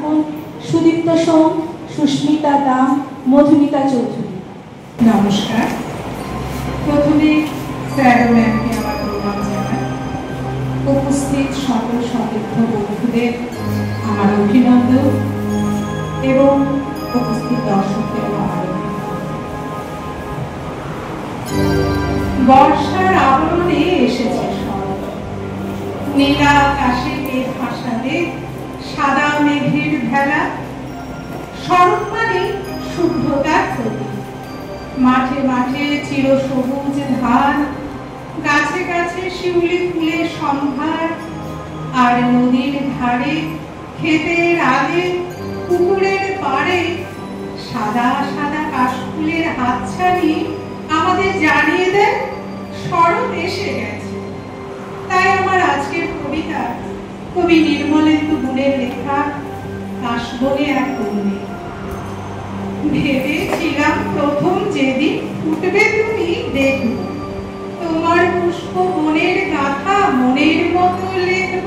থাকুন সুদীপ্ত সোম, সুস্মিতা দাম, মধুমিতা চৌধুরী। নমস্কার। প্রথমে স্যার ও ম্যামকে আমার প্রণাম জানাই। উপস্থিত সকল সতীর্থ বন্ধুদের আমার অভিনন্দন এবং উপস্থিত দর্শকদের আমার বর্ষার আবরণে এসেছে শরৎ। নীলা আকাশে মেঘ ভাসাবে, সাদা মেঘের ভেলা। শরৎ মানে শুভ্রতার প্রতীক। মাঠে মাঠে চিরসবুজ ধান, গাছে গাছে শিউলি ফুলের সম্ভার, আর নদীর ধারে, ক্ষেতের আলে, পুকুরের পাড়ে সাদা সাদা কাশফুলের হাতছানি আমাদের জানিয়ে দেন শরৎ এসে গেছে। তাই আমার আজকের কবিতা কবি নির্মলেন্দু গুণের লেখা কাশবনে এক কন্যা। ভেবেছিলাম প্রথম যেদিন ফুটবে তুমি দেখব, তোমার পুষ্প বনের গাথা মনের মতো লিখব।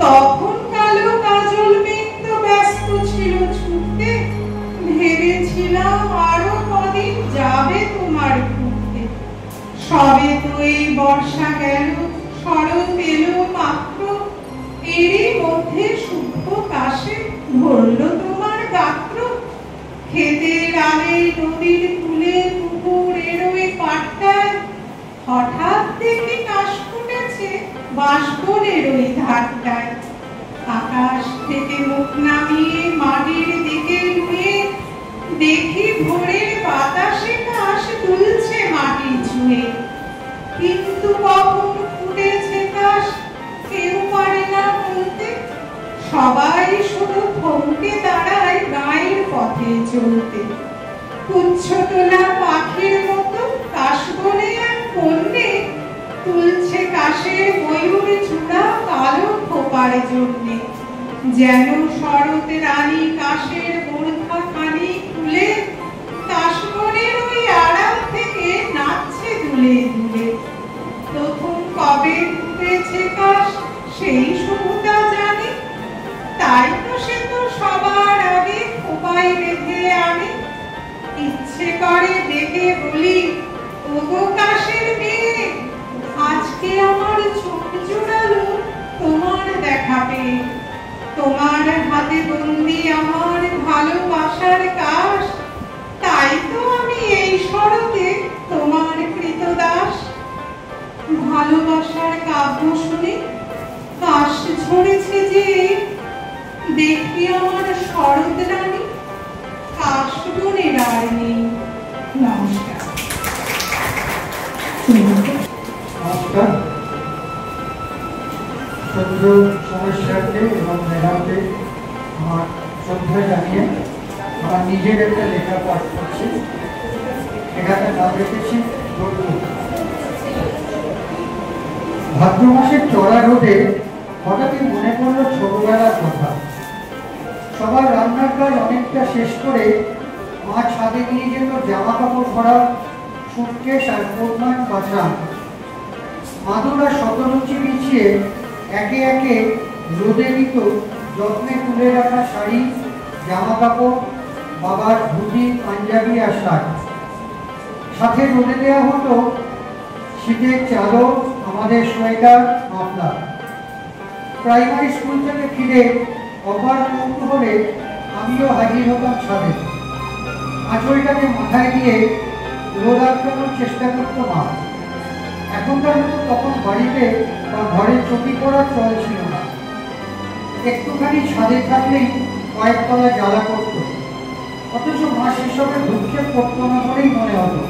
তখন কালো কাজল মেঘ তো ব্যস্ত ছিল ছুটতে, ভেবেছিলাম আরো কদিন যাবে তোমার ঘুরতে। সবে তো এই বর্ষা গেল, শরৎ এলো মাত্র, এরই মধ্যে শুভ্র কাশে ভরল তোমার গাত্র। ক্ষেতের আলে, নদীর কূলে, পুকুরের ওই পাড়টায় হঠাৎ দেখি কাশ ফুটেছে বাঁশবনের ওই ধারটায়। আকাশ থেকে মুখ নামিয়ে মাটির দিকে নুয়ে দেখি ভোরের বাতাসে কাশ দুলছে মাটি ছুঁয়ে। কিন্তু কখন ফুটেছে কাশ কেউ পারে না বলতে, সবাই শুধু থমকে দাঁড়ায় গায়ের পথে চলতে। পুচ্ছ তোলা পাখির মতো কাশবনে এক কন্যে তুলছে কাশের ময়ূর চূড়া কালো খোপার জন্যে। যেন শরৎ রানী কাশের বোরখা খানি খুলে কাশবনের ওই আড়াল থেকে নাচছে দুলে দুলে। প্রথম কবে ফুটেছে কাশ সেই শুভতা জানে, তাই তো সে তো সবার আগে খোপায় বেঁধে আনে। ইচ্ছে করে ডেকে বলি, ওগো কাশের মেয়ে, আজকে আমার চোখ জোড়ালো তোমার দেখা পেয়ে। তোমার হাতে বন্দি আমার ভালোবাসার কাশ, তাই তো আমি এই শরতে তোমার কৃতদাস। ভালোবাসার কাব্য শুনে কাশ ঝরেছে যে, দেখি আমার শরৎ রানী কাশবনের আর নেই। নমস্কার। নমস্কার। সদ্য সমস্যাকে এবং মেধাকে আমার শ্রদ্ধা জানিয়ে আমার নিজের একটা লেখা পাঠ করছি। লেখাটার নাম রেখেছি ভাদ্র মাসের চড়া রোদে হঠাৎই মনে পড়ল ছোটবেলার কথা। সবার রান্নার কাজ অনেকটা শেষ করে মা ছাদে নিয়ে যেত জামা কাপড় ভরা সুটকেস আর কোটমান বাঁচান। মাদুরা শতরুচি বিছিয়ে একে একে রোদে দিত যত্নে তুলে রাখা শাড়ি, জামা কাপড়, বাবার ধুতি, পাঞ্জাবি আর শার্ট। সাথে রোদে দেওয়া হতো শীতের চাদর, আমাদের সোয়েটার, মাফলার। প্রাইমারি স্কুল থেকে ফিরে অপার কৌতূহলে আমিও হাজির হতাম ছাদে। আঁচলটাকে মাথায় দিয়ে রোদ আটকানোর চেষ্টা করতো মা। এখনকার মতো তখন বাড়িতে বা ঘরে চটি পড়ার চল ছিল না। একটুখানি ছাদে থাকলেই কয়েকতলা জ্বালা করত, অথচ মা সেসবের ভূক্ষেপ করতো না বলেই মনে হতো।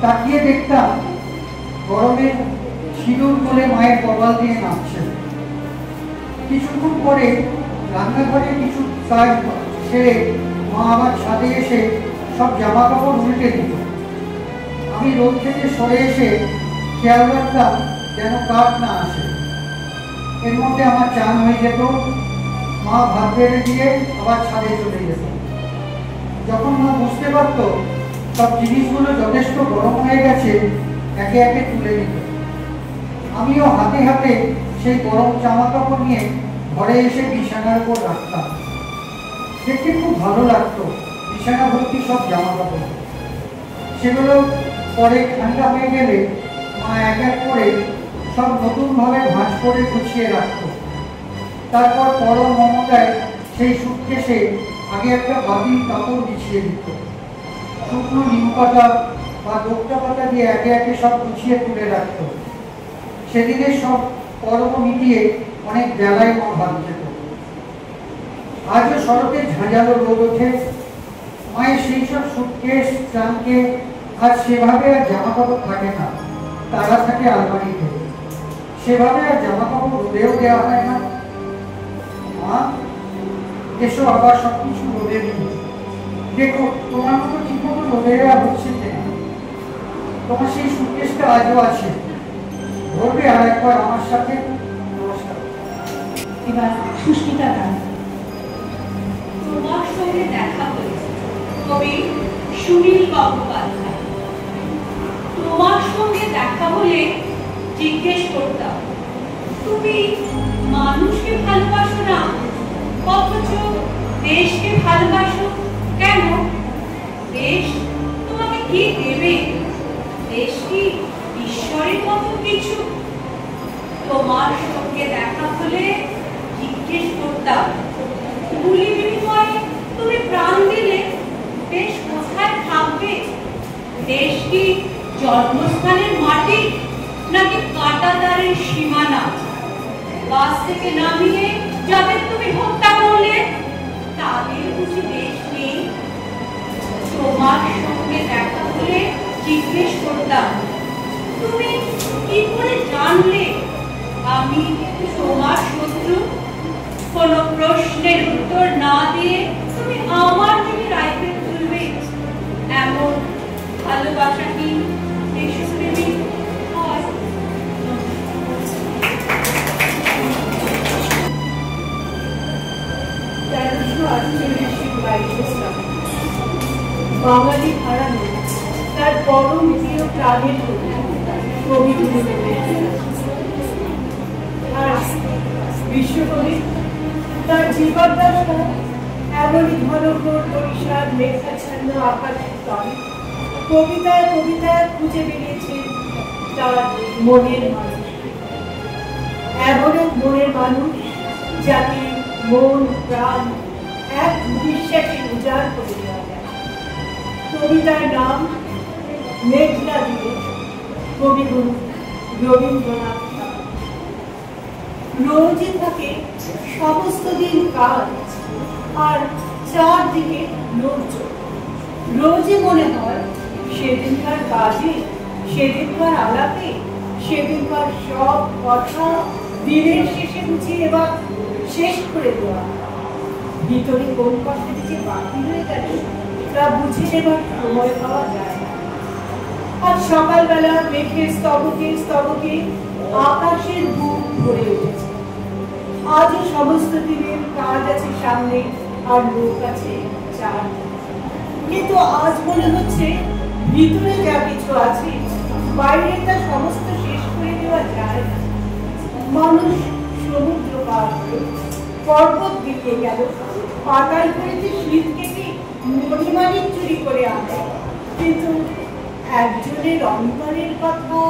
তাকিয়ে দেখতাম গরমে সিঁদুর বলে মায়ের কপাল দিয়ে নাচছে। কিছুক্ষণ পরে রান্নাঘরে কিছু কাজ সেরে মা আবার ছাদে এসে সব জামা কাপড় উল্টে দিত। আমি রোদ থেকে সরে এসে খেয়াল রাখতাম যেন কাঠ না আসে। এর মধ্যে আমার চান হয়ে যেত, মা ভাত বেড়ে দিয়ে আবার ছাদে চলে যেত। যখন মা বুঝতে পারত সব জিনিসগুলো যথেষ্ট গরম হয়ে গেছে, একে একে তুলে নিত। আমিও হাতে হাতে সেই গরম জামা কাপড় নিয়ে ঘরে এসে বিছানার উপর রাখতাম। দেখতে খুব ভালো লাগতো বিছানা ভর্তি সব জামা কাপড়। সেগুলো পরে ঠান্ডা হয়ে গেলে মা এক এক করে সব নতুনভাবে ভাঁজ করে গুছিয়ে রাখতো। তারপর পরম মমতায় সেই সুটকেসে আগে একটা বাতিল কাপড় বিছিয়ে দিত। শুকনো নিম পাতা বা দোক্তা পাতা দিয়ে একে একে সব গুছিয়ে তুলে রাখত। সেদিনের সব পর্ব মিটিয়ে অনেক বেলায় মা ভাত খেত। আজও শরতে ঝাঁঝালো রোদ ওঠে, মায়ের সেই সব সুটকেস ট্রাঙ্কে আজ সেভাবে আর জামা কাপড় থাকে না, তারা থাকে আলমারিতে। সেভাবে আর জামা কাপড় রোদেও দেওয়া হয় না। মা, এসো আবার সবকিছু রোদে দিই। দেখো তোমার মতো ঠিক মতো রোদে দেওয়া হচ্ছে কিনা। তোমার সেই সুটকেসটা আজও আছে, ধরবে আর একবার আমার সাথে। নমস্কার। এবার সুস্মিতা দান। তোমার সঙ্গে দেখা হয়েছে কবি সুনীল গঙ্গোপাধ্যায়। তোমার সঙ্গে দেখা হলে জিজ্ঞেস করতাম, তুমি মানুষকে ভালোবাসো না, অথচ দেশকে ভালোবাসো কেন? দেশ তোমাকে কি দেবে? দেশ কি ঈশ্বরের মতো কিছু? তোমার সঙ্গে দেখা হলে জিজ্ঞেস করতাম, গুলি বিনিময়ে তুমি প্রাণ দিলে দেশ কোথায় থাকবে? দেশ কি জন্মস্থানের মাটি নাকি কাঁটাতারের সীমানা? বাস থেকে নামিয়ে যাদের তুমি হত্যা করলে তাদের বুঝি দেশ নেই? তোমার সঙ্গে দেখা হলে জিজ্ঞেস করতাম, তুমি কি করে জানলে আমি তোমার শত্রু? কোন প্রশ্নের উত্তর না দিয়ে তুমি আমার দিকে রাইফেল তুলবে, এমন ভালোবাসা কি দেশপ্রেমী হয়? বাঙালি হারানো তার পরম প্রিয় প্রাণের কবি আর বিশ্বকবি তার জীবদ্দশা এমনই ঘনঘোর পরিসর মেঘাচ্ছন্ন আকাশের তলে কবিতায় কবিতায় খুঁজে বেরিয়েছে তার মনের মানুষ। এমন এক মনের মানুষ যাকে মন প্রাণ এক বিশ্বাসে উজাড় করে দেওয়া যায়। কবিতার নাম মেঘলা দিবস, কবিগুরু রবীন্দ্রনাথ ঠাকুর। রোজই থাকে সমস্ত দিন কাজ আর চারদিকে লোকজন। রোজই মনে হয় সেদিনকার কাজে, সেদিনকার আলাপে, সেদিনকার সব কথা দিনের শেষে বুঝিয়ে এবার শেষ করে দেওয়া। ভিতরে কোন কথাটি যে বাকি হয়ে গেল তা বুঝে নেবার সময় পাওয়া যায় না। আজ সকালবেলা মেঘের স্তবকে স্তবকে আকাশের বুক ভরে উঠেছে। আজও সমস্ত দিনের কাজ আছে সামনে আর লোক আছে চার। কিন্তু আজ মনে হচ্ছে ভিতরে যা কিছু আছে বাইরে তা সমস্ত শেষ করে দেওয়া যায় না। মানুষ সমুদ্র পার করে পর্বত দিকে গেল, পাতাল করেছে শীত কেটে মণিমাণিক চুরি করে আনে, কিন্তু একজনের অন্তরের কথা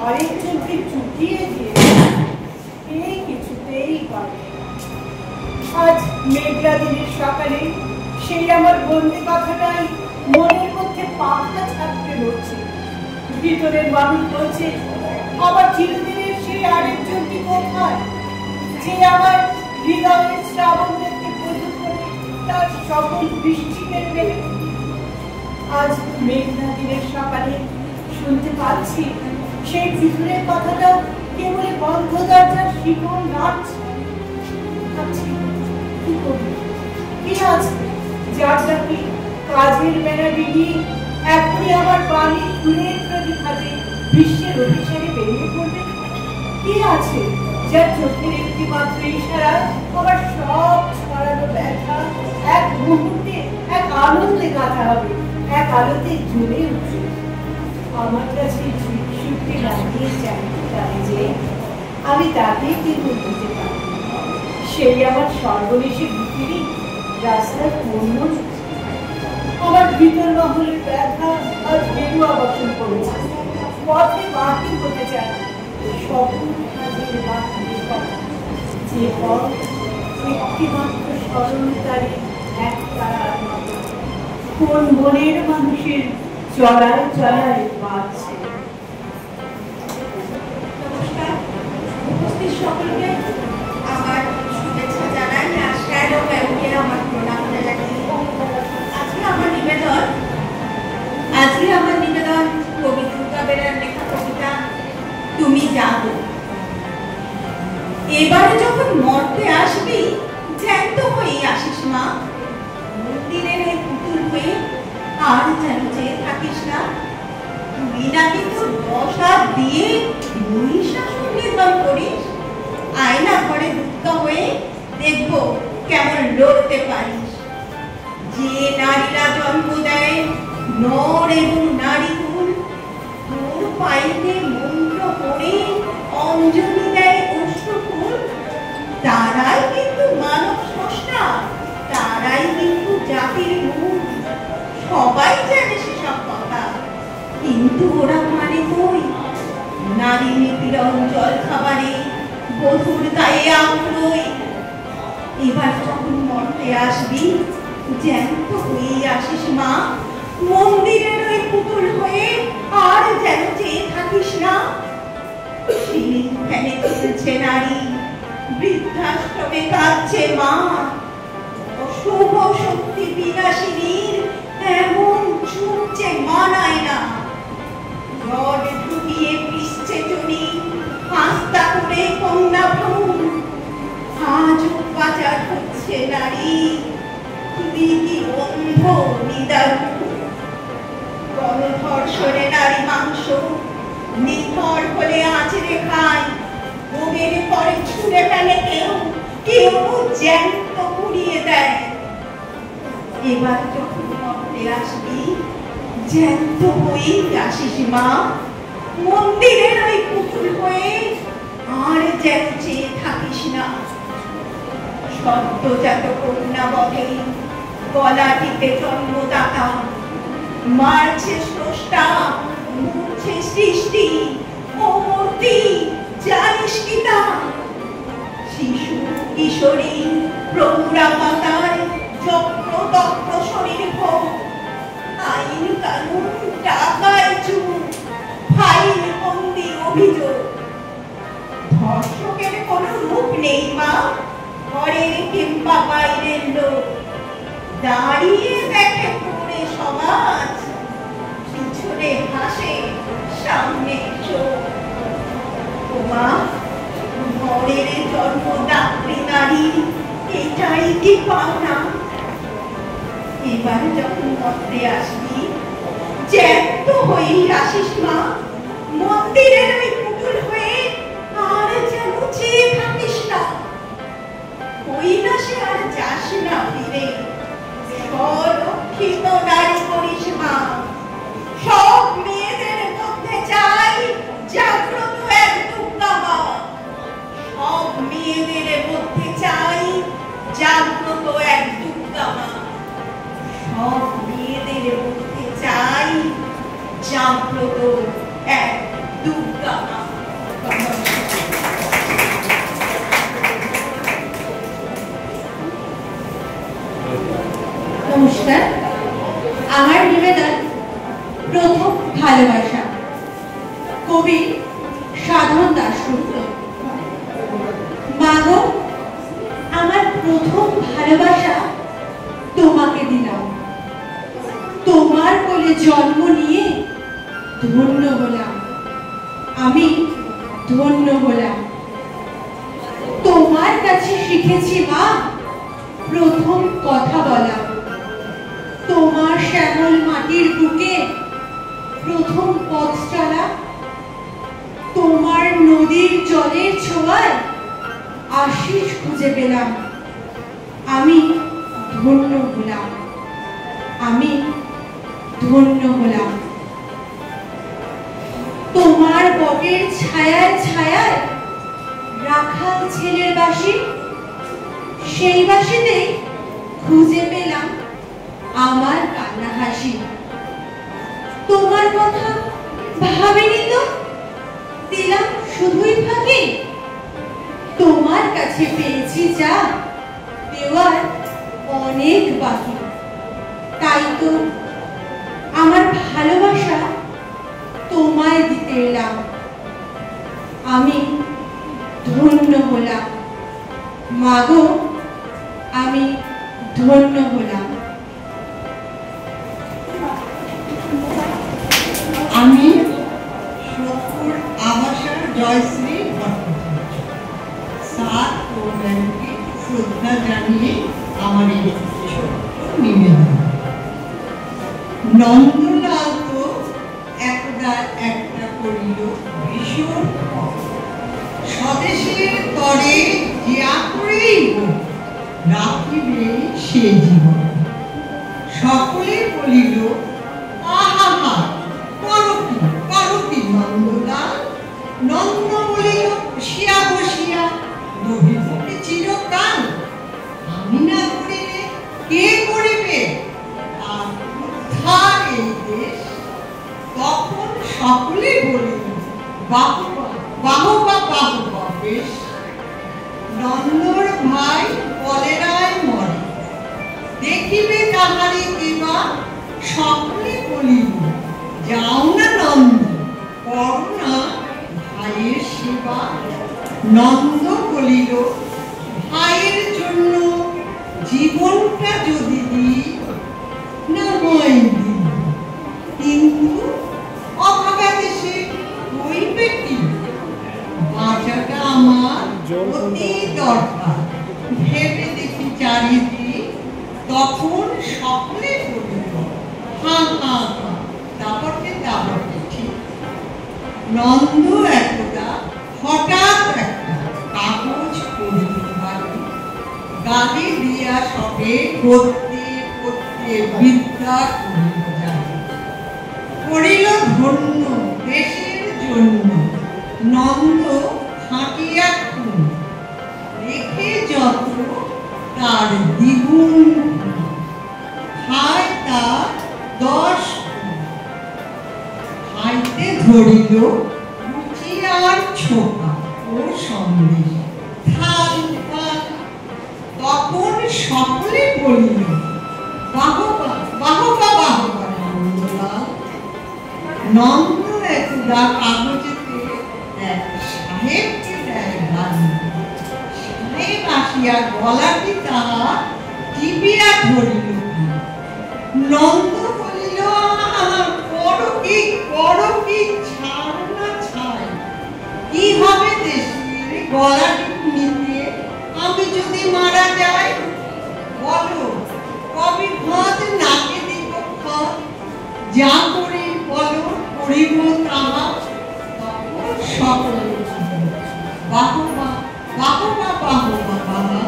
আরেকজনকে চুকিয়ে দিয়ে কিছুতেই পারে। আজ মেঘলা দিনের সকালে সেই আমার বন্দি কথাটাই মনের মধ্যে পাখা ছাড়তে হচ্ছে। ভিতরের মানুষ বলছে, আমার চিরদিনের সেই আরেকজনটি কোথায়, যে আমার হৃদয়ের শ্রাবণ দেখতে প্রচুর করে তার সকল বৃষ্টি কেড়ে নেবে। আজ মেঘলা দিনের সকালে শুনতে পাচ্ছি সেই ভিতরের কথাটা কেবল বন্ধ দরজার শিকল নাড়ছে। কি করবে? কি আছে যার নাকি কাজের বেলা বেরিয়ে এখনই আমার বাণী ফুলের প্রতিভাতে বিশ্বের অভিসারে বেরিয়ে পড়বে? কি আছে যার চোখের একটি মাত্র ইশারা আমার সব ছড়ানো ব্যথা এক মুহূর্তে এক আনন্দে কাটা হবে, এক আলোতে জ্বলে উঠবে। আমার কাছে যুক্তি লাগিয়ে চাই তাই যে আমি তাকে কিন্তু বুঝতে পারি সেই আমার সর্বনেশে ভিতরে রাস্তায় পণ্য আমার ভিতর মহলের ব্যথা আর গেরুয়া বসন করেছে। পথে বাকি হতে চায় সকল কাজের বাকি যে পথ একটিমাত্র স্মরণকারী এক তারার মতো কোন মনের মানুষের চলায় চলায় বাড়ছে। নমস্কার, উপস্থিত সকলকে আমার শুভেচ্ছা জানাই। আজকের ব্যাংকে আমার প্রণাম জানাই। আজকে আমার নিবেদন কবি দুর্গা বেরার লেখা কবিতা তুমি যাবো। এবারে যখন মরতে আসবি জ্যান্ত হয়ে আসিস মা, মন্দিরের এই পুতুল হয়ে আর যেন চেয়ে থাকিস না। তুই না কিন্তু বসার দিয়ে মহিষাসুর নির্মাণ করিস। আয়না ঘরে দুর্গা হয়ে দেখবো কেমন লড়তে পারিস। যে নারীরা জন্ম দেয় নর এবং নারী কুল, তোর পাইতে মন্ত্র পড়ে অঞ্জলি দেয় অষ্টফুল, তারাই কিন্তু মানব স্রষ্টা, তারাই কিন্তু জাতির মূল। সবাই জানে সেসব কথা, কিন্তু ওরা মানে কই? নারী নিপীড়ন জল খাবারে, বধুর গায়ে আগ্রহ। এবার যখন মরতে আসবি জ্যান্ত হয়ে আসিস মা, মন্দিরের ওই পুতুল হয়ে আর যেন চেয়ে থাকিস না। সিঁড়ি ফেলে তুলছে নারী, বৃদ্ধাশ্রমে কাঁদছে মা। অশুভ শক্তি বিনাশিনীর এমন ছুটছে মানায় না। রড ঢুকিয়ে পিষছে চুরি, হাস্তা করে কন্যা ভ্রূণ। আজ পাচার হচ্ছে নারী, তুই কি অন্ধ নিদারুণ? গণধর্ষণে নারী মাংস নিথর হলে আঁচড়ে খায়, ভোগের পরে ছুঁড়ে ফেলে কেউ, কেউ জ্যান্ত পুড়িয়ে দেয়। এবার যখন মরতে আসবি জ্যান্ত হয়েই আসিস মা, মন্দিরের ওই পুতুল হয়ে আর যেন চেয়ে থাকিস না। সদ্যজাত কন্যা বধে গলা টিপে জন্মদাতা, মারছে স্রষ্টা, মরছে সৃষ্টি। ও মূর্তি জানিস কি তা? শিশু কিশোরী প্রৌঢ়া মাতার চক্র দক্ষ শরীর ভোগ, আইন কানুন টাকায় চুপ, ফাইল বন্দি অভিযোগ। ধর্ষকের কোনো রূপ নেই মা, ঘরের কিংবা বাইরের লোক। দাঁড়িয়ে দেখে পুরে সমাজ, পিছনে হাসে সামনে চোখ। মা, ঘরের জন্মদাত্রী নারী এটাই কি পাওনা? এবার যখন মরতে আসবি জ্যান্ত হয়েই আসিস মা, মন্দিরের ওই পুতুল হয়ে আর যেন চেয়ে থাকিস না। কৈলাসে আর যাস না ফিরে, স্বরক্ষিত নারী করিস মা। সব মেয়েদের মধ্যে চাই জাগ্রত এক দুর্গা মা। সব মেয়েদের মধ্যে চাই জাগ্রত এক দুর্গা মা। সব মেয়েদের মধ্যে চাই জাগ্রত এক দুর্গা মা। নমস্কার, আমার নিবেদন প্রথম ভালোবাসা, কবি সাধন দাশগুপ্ত। মাগো, আমার প্রথম ভালোবাসা তোমাকে দিলাম। তোমার কোলে জন্ম নিয়ে ধন্য হলাম, আমি ধন্য হলাম। তোমার কাছে শিখেছি মা প্রথম কথা বলা। তোমার শ্যামল মাটির বুকে প্রথম পথ চলা। তোমার নদীর জলের ছোঁয়ায় আশিস খুঁজে পেলাম, আমি ধন্য হলাম, আমি ধন্য হলাম। তোমার বটের ছায়ায় ছায়ায় রাখাল ছেলের বাঁশি, সেই বাঁশিতেই খুঁজে পেলাম আমার কান্না হাসি। তোমার কথা ভাবিনি তো, দিলাম শুধুই ফাঁকি। তোমার কাছে পেয়েছি যা, দেওয়ার অনেক বাকি। তাই তো আমার ভালোবাসা তোমায় দিতে এলাম। আমি ধন্য হলাম মাগো, আমি ধন্য হলাম। আমি সত্তর আবাসার জয়শ্রী ভট্টাচার্য স্যার ও ম্যামকে শ্রদ্ধা জানিয়ে আমার এই নিবেদন। নন্দলাল তো একটা করিল ভীষণ স্বদেশের তরে জিয়া করেই রাখিবে সে জীবন। সকলে বলিল আহা করতি নন্দলাল। নন্দ বলিল বসিয়া বসিয়া রহিবকে চিরকাল। আমি না করিলে কে করিবে আর উদ্ধার এই দেশ। তখন সকলে বলিল বাহুবা বাহুবা বাহুবা বেশ। নন্দর ভাই কলেরায় মরে, দেখিবে তাহারে কিবা। সকলে বলিল যাও না নন্দ, করো না ভাইয়ের সেবা। নন্দ বলিল ভাইয়ের জন্য জীবনটা যদি দিই না হয় দিই, কিন্তু অভাগা দেশে হইবে কি? বাঁচাটা আমার অতি দরকার। ভেবে দেখি চারিদিক, তখন সকলে বলিল হা হা হা, দাবটে ঠিক। নন্দ একদা হঠাৎ একটা কাগজ পড়িল বাড়ি, গালি দিয়া সবে করতে করতে বিদ্যা করিল জানি। করিল ধন্য দেশের জন্য নন্দ খাটিয়া খুন। রেখে যত তার দ্বিগুণ, খায় তার 10 গুণ। খাইতে ধরিল রুচি আর ছোকা ও সন্দেশ থাল থাল। তখন সকলে বলিল বাহবা বাহবা বাহবা নন্দলাল। নন্দ একদা কাগজেতে এক সাহেবকে দেয় গালি। সাহেব আসিয়া গলাটি তাহা টিপিয়া ধরিল। নন্দ বলিল করো কি ছাড় না ছাই। কি হবে দেশের গলাটি নিতে আমি যদি মারা যাই? বলো কবি ভাত নাকে দিব খত, যা করি বলো করিব তাহা। তখন সকলে বাহবা বাহবা বাহবা বাবা।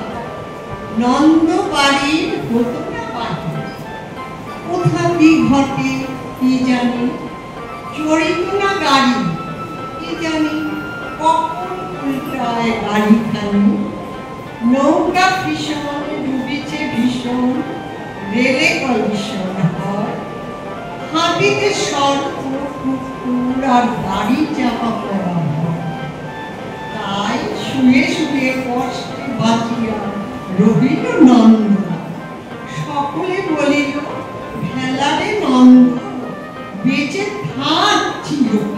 নন্দ বাড়ির হতো না বাড়ি, কোথা কি ঘটে কি জানি। চড়িত না গাড়ি কি জানি, কখন উল্টায় গাড়িখানি। নৌকা ভীষণ ডুবিছে ভীষণ, রেলে কলিশন হয়। হাঁটিতে সর্প কুকুর আর গাড়ি চাপা পড়া হয়। তাই শুয়ে শুয়ে কষ্টে বাঁচিয়া রহিল নন্দ। সকলে বলিল ভেলারে নন্দ, বেঁচে থাক চিরকাল।